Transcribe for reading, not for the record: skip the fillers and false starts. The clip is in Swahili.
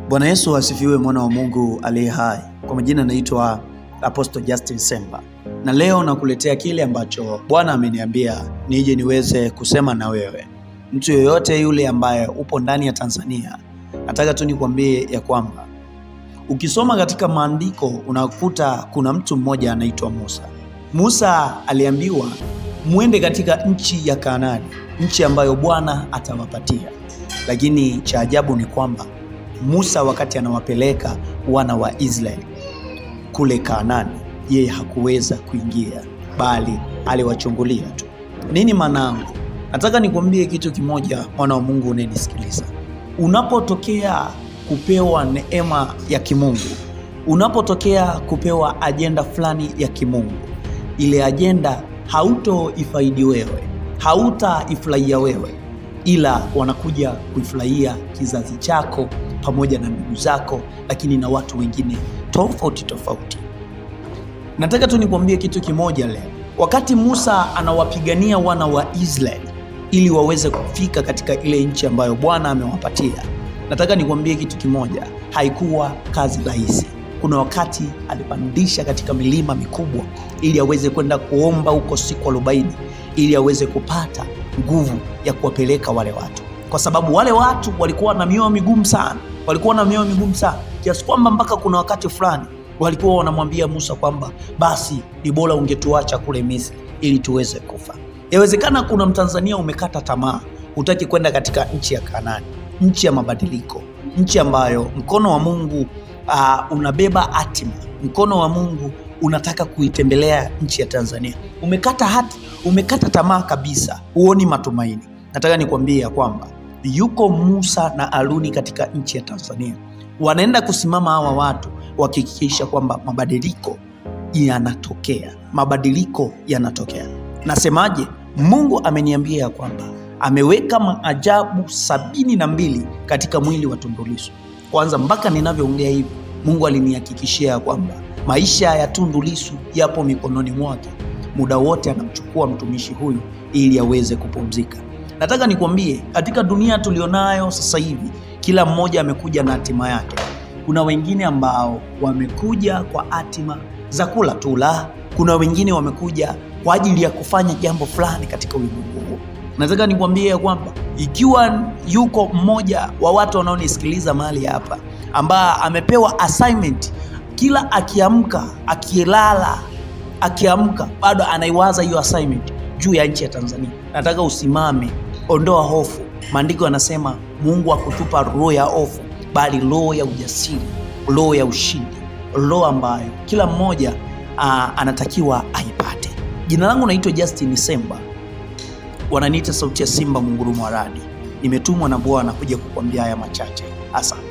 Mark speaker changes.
Speaker 1: Bwana Yesu asifiwe, mwana wa Mungu aliye hai. Kwa majina naitwa Apostle Justin Semba, na leo nakuletea kile ambacho Bwana ameniambia nije niweze kusema na wewe. Mtu yoyote yule ambaye upo ndani ya Tanzania, nataka tu nikwambie ya kwamba ukisoma katika maandiko unakuta kuna mtu mmoja anaitwa Musa. Musa aliambiwa muende katika nchi ya Kanaani, nchi ambayo Bwana atawapatia. Lakini cha ajabu ni kwamba Musa wakati anawapeleka wana wa Israeli kule Kanaani, yeye hakuweza kuingia, bali aliwachungulia tu. Nini maana? Nataka nikwambie kitu kimoja, mwana wa Mungu unayenisikiliza. Unapotokea kupewa neema ya kimungu, unapotokea kupewa ajenda fulani ya kimungu, ile ajenda hautoifaidi wewe, hautaifurahia wewe, ila wanakuja kuifurahia kizazi chako pamoja na ndugu zako, lakini na watu wengine tofauti. Nataka tu nikwambie kitu kimoja leo. Wakati Musa anawapigania wana wa Israeli ili waweze kufika katika ile nchi ambayo Bwana amewapatia, nataka nikwambie kitu kimoja, haikuwa kazi rahisi. Kuna wakati alipandisha katika milima mikubwa ili aweze kwenda kuomba huko siku 40 ili aweze kupata nguvu ya kuwapeleka wale watu, kwa sababu wale watu walikuwa na mioyo migumu sana, kiasi kwamba mpaka kuna wakati fulani walikuwa wanamwambia Musa kwamba basi ni bora ungetuacha kule Misri ili tuweze kufa. Yawezekana kuna Mtanzania umekata tamaa, hutaki kwenda katika nchi ya Kanaani, nchi ya mabadiliko, nchi ambayo mkono wa Mungu unabeba hatima. Mkono wa Mungu unataka kuitembelea nchi ya Tanzania. Umekata tamaa kabisa, huoni matumaini. Nataka nikwambie ya kwamba yuko Musa na Haruni katika nchi ya Tanzania. Wanaenda kusimama hawa watu wakihakikisha kwamba mabadiliko yanatokea. Nasemaje? Mungu ameniambia ya kwamba ameweka maajabu 72 katika mwili wa Tundu Lissu. Kwanza, mpaka ninavyoongea hivi, Mungu alinihakikishia kwamba maisha ya Tundu Lissu yapo mikononi mwake. Muda wote anamchukua mtumishi huyu ili aweze kupumzika. Nataka nikwambie, katika dunia tulionayo sasa hivi, kila mmoja amekuja na hatima yake. Kuna wengine ambao wamekuja kwa hatima za kula tu, kuna wengine wamekuja kwa ajili ya kufanya jambo fulani katika ulimwengu huu. Nataka nikwambie kwamba ikiwa yuko mmoja wa watu wanaonisikiliza mahali hapa ambaye amepewa assignment, kila akiamka, akiamka bado anaiwaza hiyo assignment juu ya nchi ya Tanzania, nataka usimame, ondoa hofu. Maandiko yanasema Mungu hakutupa roho ya hofu, bali roho ya ujasiri, roho ya ushindi, roho ambayo kila mmoja anatakiwa aipate. Jina langu naitwa Justin Semba, wananiita sauti ya Simba, mungurumo wa radi. Nimetumwa na Bwana kuja kukwambia haya machache. Asante.